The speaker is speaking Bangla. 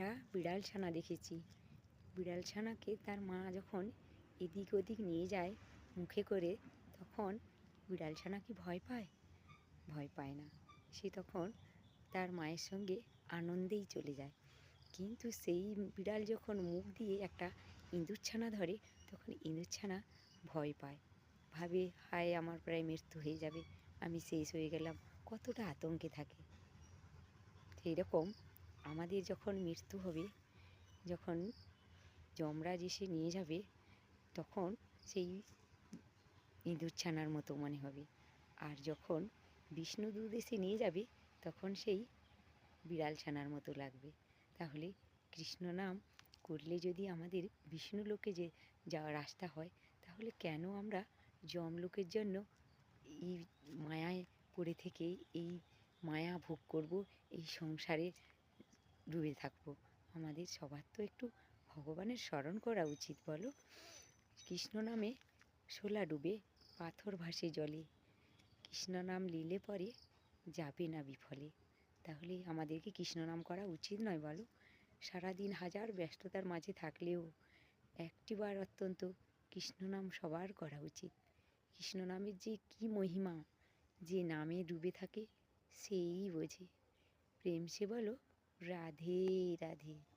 একটা বিড়াল ছানা দেখেছি। বিড়াল ছানাকে তার মা যখন এদিক ওদিক নিয়ে যায় মুখে করে, তখন বিড়াল ছানা কি ভয় পায়? ভয় পায় না। সে তখন তার মায়ের সঙ্গে আনন্দেই চলে যায়। কিন্তু সেই বিড়াল যখন মুখ দিয়ে একটা ইঁদুর ছানা ধরে, তখন ইঁদুর ছানা ভয় পায়, ভাবে হায় আমার প্রায় মৃত্যু হয়ে যাবে, আমি শেষ হয়ে গেলাম, কতটা আতঙ্কে থাকে। সেই রকম আমাদের যখন মৃত্যু হবে, যখন যমরাজ এসে নিয়ে যাবে, তখন সেই ইঁদুর ছানার মতো মনে হবে। আর যখন বিষ্ণুদূত এসে নিয়ে যাবে, তখন সেই বিড়াল ছানার মতো লাগবে। তাহলে কৃষ্ণ নাম করলে যদি আমাদের বিষ্ণুলোকে যে যাওয়ার রাস্তা হয়, তাহলে কেন আমরা যমলোকের জন্য এই মায়ায় পড়ে থেকে এই মায়া ভোগ করব, এই সংসারে ডুবে থাকবো? আমাদের সবার তো একটু ভগবানের স্মরণ করা উচিত, বলো? কৃষ্ণ নামে শোলা ডুবে, পাথর ভাসে জলে, কৃষ্ণ নাম নিলে পরে যাবে না বিফলে। তাহলে আমাদেরকে কৃষ্ণ নাম করা উচিত নয়, বলো? সারাদিন হাজার ব্যস্ততার মাঝে থাকলেও একটিবার অত্যন্ত কৃষ্ণ নাম সবার করা উচিত। কৃষ্ণ নামের যে কী মহিমা, যে নামে ডুবে থাকে সেই বোঝে। প্রেম সে বলো রাধে রাধে।